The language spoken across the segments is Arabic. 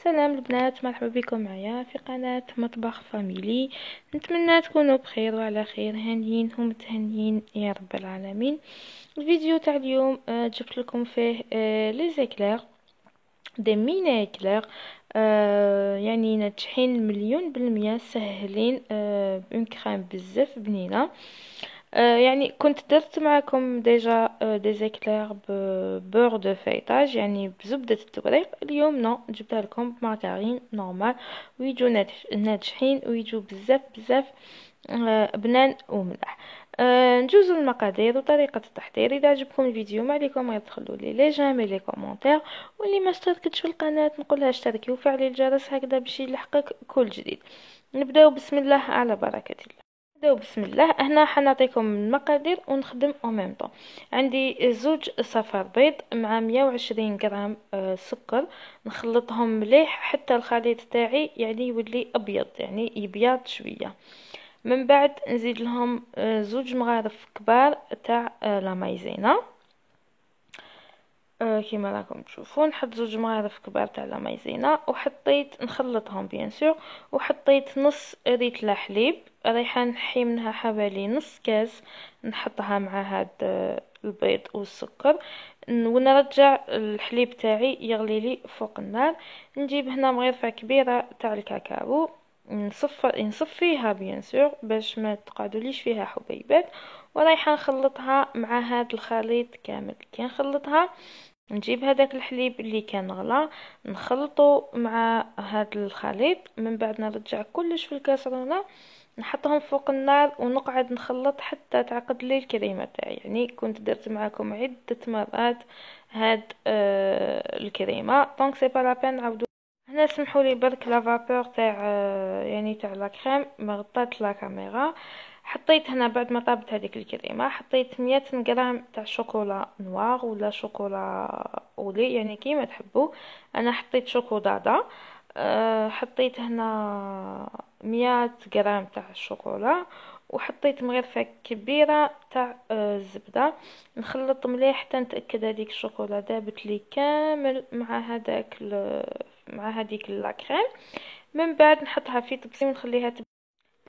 سلام البنات، مرحبا بكم معايا في قناة مطبخ فاميلي. نتمنى تكونوا بخير وعلى خير، هانيين ومتهنيين يا رب العالمين. الفيديو تاع اليوم جبت لكم فيه لي زيكلير دي ميني اكلير، يعني ناجحين مليون بالمية، سهلين، بون كريم بزاف بنينه. يعني كنت درت معكم ديجا دي زيكلير ببور دو فيتاج، يعني بزبدة التوريق. اليوم نو جبتها لكم بمارغرين نورمال، ويجو ناجحين ويجو بزاف بزاف بنان وملح. نجوزو المقادير وطريقة التحضير. اذا عجبكم الفيديو ما عليكم غير تخلوا لي جيم لي كومونتير، واللي ما اشتركتش في القناة نقولها اشتركي وفعلي الجرس هكذا باش يلحقك كل جديد. نبداو بسم الله على بركة الله. نبداو بسم الله. هنا حنعطيكم المقادير ونخدم او ميم طون. عندي زوج صفار بيض مع 120 غرام سكر، نخلطهم مليح حتى الخليط تاعي يعني يولي ابيض، يعني يبيض شويه. من بعد نزيد لهم زوج مغارف كبار تاع لا مايزينا. كيما راكم تشوفون نحط زوج مغارف كبار تاع لا مايزينا، وحطيت نخلطهم بيان سور، وحطيت نص ريتلا حليب. رايح نحي منها حوالي نص كاس، نحطها مع هاد البيض والسكر، ونرجع الحليب تاعي يغلي لي فوق النار. نجيب هنا مغرفه كبيره تاع الكاكاو، نصفيها بيان سور باش ما تقعدوليش فيها حبيبات، ورايحه نخلطها مع هاد الخليط كامل. كي نخلطها نجيب هذاك الحليب اللي كان غلا نخلطه مع هاد الخليط. من بعد نرجع كلش في الكاسرونه، نحطهم فوق النار ونقعد نخلط حتى تعقد لي الكريمه تاعي. يعني كنت درت معكم عده مرات هاد الكريمه، دونك سي با لا بين نعاودو. هنا سمحوا لي برك لا فابور تاع يعني تاع لا كريم ما غطات لا كاميرا. حطيت هنا بعد ما طابت هذيك الكريمه، حطيت 100 غرام تاع شوكولا نوار ولا شوكولا اولي، يعني كيما تحبوا. انا حطيت شوكولادا. حطيت هنا 100 غرام تاع الشوكولا، وحطيت مغرفه كبيره تاع الزبده. نخلط مليح حتى نتاكد هذيك الشوكولا دابت لي كامل مع هذاك مع هذيك لاكريم. من بعد نحطها في طبسي ونخليها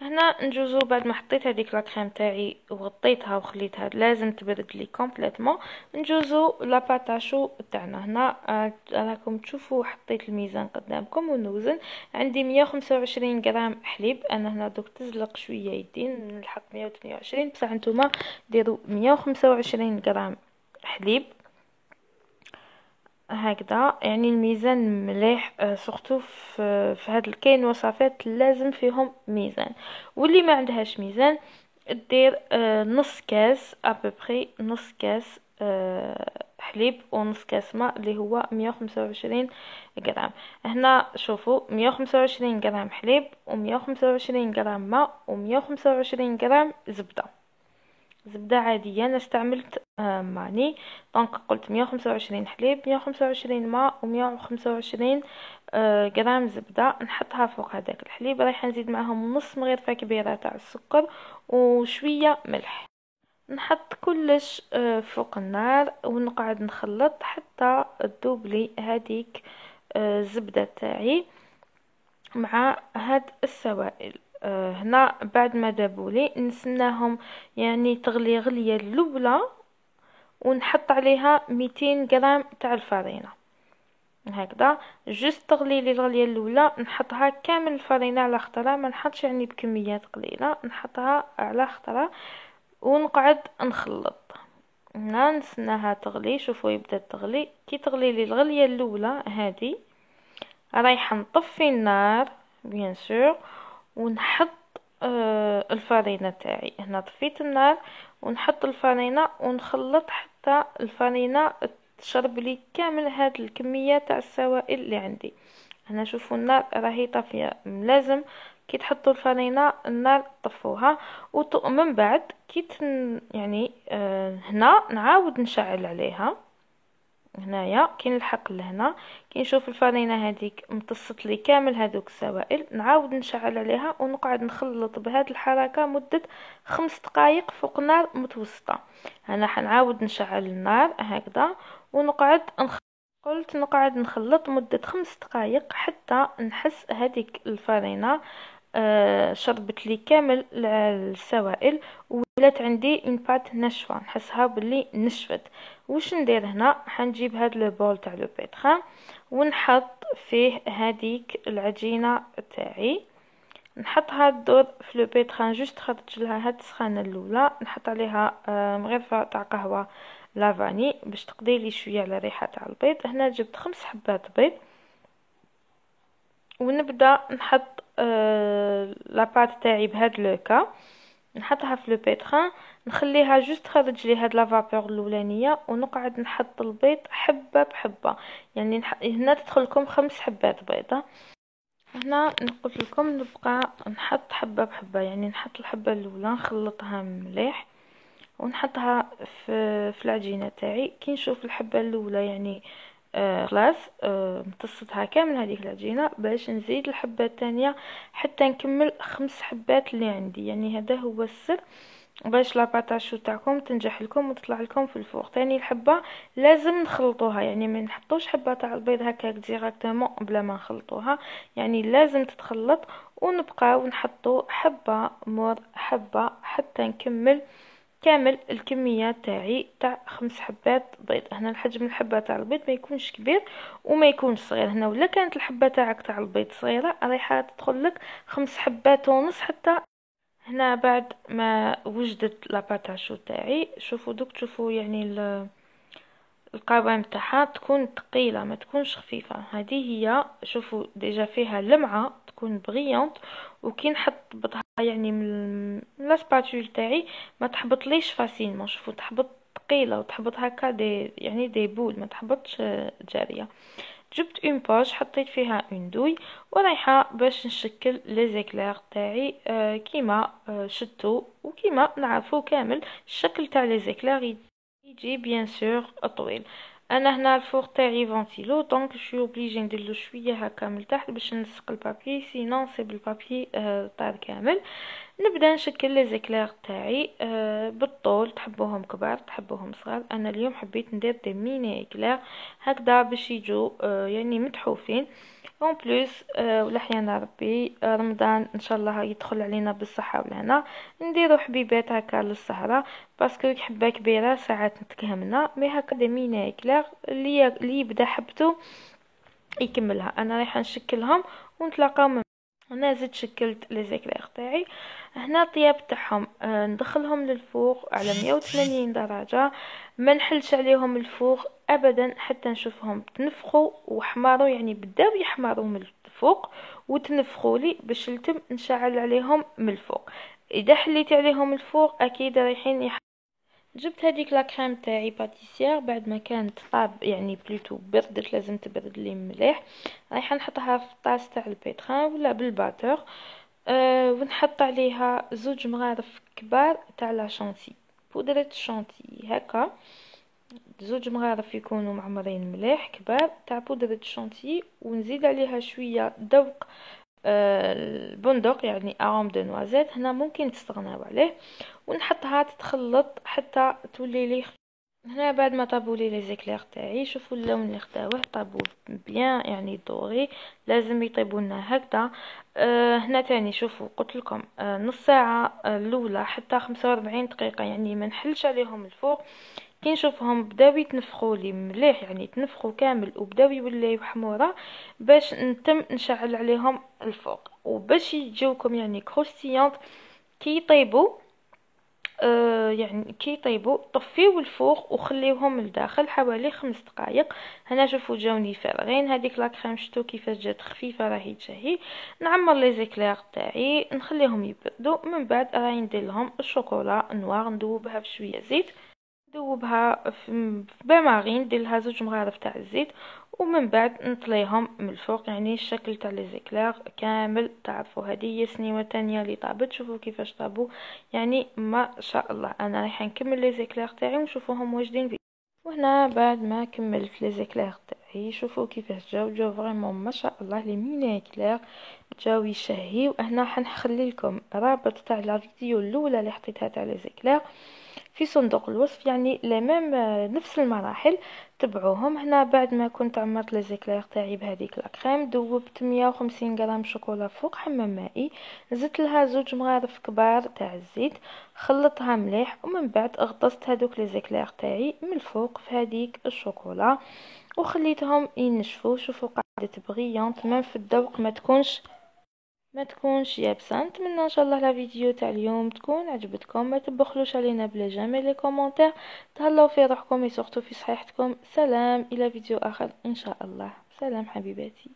هنا نجوزو. بعد ما حطيت هذيك لاكريم تاعي وغطيتها وخليتها لازم تبرد لي كومبليتوم، نجوزو لاباطاشو تاعنا. هنا راكم تشوفوا حطيت الميزان قدامكم ونوزن. عندي 125 غرام حليب. انا هنا دوك تزلق شويه يدي نلحق 128، بصح نتوما ديروا 125 غرام حليب هكذا. يعني الميزان مليح، سورتو في هاد كاين وصفات لازم فيهم ميزان، واللي ما عندهاش ميزان دير نص كاس ابوبري، نص كاس حليب ونص كاس ماء اللي هو 125 غرام. هنا شوفوا 125 غرام حليب و125 غرام ماء و125 غرام زبده. زبدة عادية، انا استعملت ماني. دونك قلت 125 حليب، 125 ماء، و125 غرام زبدة. نحطها فوق هذاك الحليب. رايحة نزيد معهم نص مغرفة كبيرة تاع السكر وشوية ملح. نحط كلش فوق النار ونقعد نخلط حتى تذوب لي هذيك الزبدة تاعي مع هاد السوائل. هنا بعد ما دابولي نسناهم يعني تغلي غلية الاولى، ونحط عليها 200 غرام تاع الفرينة هكذا. جست تغلي لي الغليه الاولى نحطها كامل الفرينة على خطره، ما نحطش يعني بكميات قليله، نحطها على خطره ونقعد نخلط. هنا نسناها تغلي. شوفوا يبدا تغلي. كي تغلي لي الغليه الاولى هذه رايحه نطفي النار بيان سور، ونحط الفرينة تاعي. هنا طفيت النار ونحط الفرينة ونخلط حتى الفرينة تشرب لي كامل هاد الكمية تاع السوائل اللي عندي. هنا شوفوا النار راهي طافية. لازم كي تحطوا الفرينة النار طفوها. ومن بعد كي يعني هنا نعاود نشعل عليها. هنايا كي نلحق لهنا كي نشوف الفرينه هذيك امتصت لي كامل هذوك السوائل، نعاود نشعل عليها ونقعد نخلط بهذه الحركه مده 5 دقائق فوق نار متوسطه. هنا حنعاود نشعل النار هكذا ونقعد قلت نقعد نخلط مدة 5 دقائق حتى نحس هذيك الفرينة شربت لي كامل السوائل، ولات عندي اون بات ناشفه، نحسها باللي نشفت. واش ندير هنا؟ حنجيب هاد لو بول تاع لو بيتران ونحط فيه هذيك العجينه تاعي، نحطها الدور في لو بيتران، جوست تخرج لها هاد السخانه الاولى، نحط عليها مغرفه تاع قهوه لافاني باش تقضي لي شويه على ريحه تاع البيض. هنا جبت 5 حبات بيض، ونبدا نحط لاباط تاعي بهاد لوكا، نحطها في لو بيتران، نخليها جوست تخرج لي هاد لافابور الاولانيه، ونقعد نحط البيض حبه بحبه. يعني هنا تدخل لكم 5 حبات بيضه. هنا نقول لكم نبقى نحط حبه بحبه، يعني نحط الحبه الاولى نخلطها مليح ونحطها في العجينه تاعي. كي نشوف الحبه الاولى يعني خلاص امتصتها كامل هذيك العجينه، باش نزيد الحبه الثانيه حتى نكمل 5 حبات اللي عندي. يعني هذا هو السر باش لاباطاشو تاعكم تنجح لكم وتطلع لكم في الفوق. تاني الحبه لازم نخلطوها، يعني ما نحطوش حبه تاع البيض هكاك ديريكتومون بلا ما نخلطوها، يعني لازم تتخلط. ونبقاو نحطو حبه مور حبه حتى نكمل كامل الكميه تاعي تاع 5 حبات بيض. هنا الحجم الحبه تاع البيض ما يكونش كبير وما يكونش صغير. هنا ولا كانت الحبه تاعك تاع البيض صغيره رايحه تدخل لك 5 حبات ونص حتى. هنا بعد ما وجدت لاباطاشو تاعي، شوفوا دوك، تشوفوا يعني القوام تاعها تكون ثقيله ما تكونش خفيفه. هذه هي، شوفوا ديجا فيها لمعه تكون بريونت، وكي نحبطها يعني من لاسباتول تاعي ما تحبط فاسيلمون. شوفوا تحبط ثقيله وتحبط هكا دي يعني دي بول، ما تحبطش جاريه. جبت اون باج حطيت فيها اون دوي ورايحه باش نشكل لي زيكلير تاعي كيما شتو وكيما نعرفو كامل الشكل تاع لي زيكلير يجي بيان سور طويل. انا هنا الفور تاعي فونتيلو، دونك شو اوبليجي نديرلو شويه هكا من تحت باش نلصق البابي، سينون سي بالبابي طار كامل. نبدا نشكل لي زيكلير تاعي بالطول، تحبوهم كبار تحبوهم صغار. انا اليوم حبيت ندير دي ميني اكلير هكذا باش يجوا يعني متحوفين. اون بلوس ولحيانا ربي رمضان ان شاء الله يدخل علينا بالصحه والهنا، نديرو حبيبات هكا للسهره، باسكو حبه كبيره ساعات نتكهمنا. مي هكا دي ميني اكلير اللي يبدا حبته يكملها. انا رايحه نشكلهم ونتلاقاو من. انا زدت شكلت لي زيكلير تاعي. هنا الطياب تاعهم ندخلهم للفوق على 180 درجه، ما نحلش عليهم الفوق ابدا حتى نشوفهم تنفخوا وحماروا، يعني بداو يحمروا من الفوق وتنفخوا لي باش نتم نشعل عليهم من الفوق. اذا حليت عليهم الفوق اكيد رايحين جبت هذيك لا كريم تاعي باتيسير بعد ما كانت طاب يعني بلوتو بردت، لازم تبرد لي مليح. رايحه نحطها في الطاس تاع البيتران ولا بالباتور ونحط عليها 2 مغارف كبار تاع لا شانتي، بودرة شانتي هكا. 2 مغارف يكونوا معمرين مليح كبار تاع بودرة شانتي، ونزيد عليها شويه ذوق البندق يعني اروم دو نوازيت، هنا ممكن تستغناو عليه. ونحطها تتخلط حتى تولي لي. هنا بعد ما طابوا لي لي زيكلير تاعي، شوفوا اللون اللي خداوه طابوا بيان يعني دوري، لازم يطيبوا لنا هكذا. هنا تاني شوفوا قلت لكم نص ساعه الاولى حتى 45 دقيقه، يعني ما نحلش عليهم الفوق. كي نشوفهم بداو يتنفخوا لي مليح، يعني تنفخوا كامل وبداو يوليو حموره، باش نتم نشعل عليهم الفوق وباش يجيوكم يعني كروستيونط. كي يطيبوا يعني كي يطيبوا طفيو الفوق وخليوهم لداخل حوالي 5 دقائق. هنا شوفوا جاوني فارغين. هذيك لا كريم شتو كيفاش جات خفيفه راهي تشهي. نعمر لي زيكلير تاعي نخليهم يبردوا، من بعد راهي ندير لهم الشوكولا نوار ندوبها بشويه زيت، ندوبها في بامارين، ندير لها 2 مغارف تاع الزيت، ومن بعد نطليهم من الفوق. يعني الشكل تاع لي زيكلير كامل تعرفوا. هذه هي سنيوه تانية اللي طابت، شوفوا كيفاش طابوا يعني ما شاء الله. انا رايحه نكمل لي زيكلير تاعي ونشوفوهم واجدين. وهنا بعد ما كملت لي زيكلير تاعي شوفوا كيفاش جاو فريمون ما شاء الله لي ميني كلير جاو يشهي. وهنا حنخلي لكم رابط تاع لا فيديو الاولى اللي حطيتها تاع لي زيكلير في صندوق الوصف، يعني نفس المراحل تبعوهم. هنا بعد ما كنت عمرت لي زيكلير تاعي بهذيك لاكريم، ذوبت 150 غرام شوكولا فوق حمام مائي، زدت لها 2 مغارف كبار تاع الزيت، خلطها مليح، ومن بعد غطست هذوك لي زيكلير تاعي من الفوق في هذيك الشوكولا وخليتهم ينشفوا. شوفوا قعدت بغيونط، ما في الذوق ما تكونش يابسه. نتمنى ان شاء الله لا فيديو تاع اليوم تكون عجبتكم. ما تبخلوش علينا بلا جامي لي كومونتير، تهلاو في روحكم وسورتو في صحيحتكم. سلام، الى فيديو اخر ان شاء الله. سلام حبيباتي.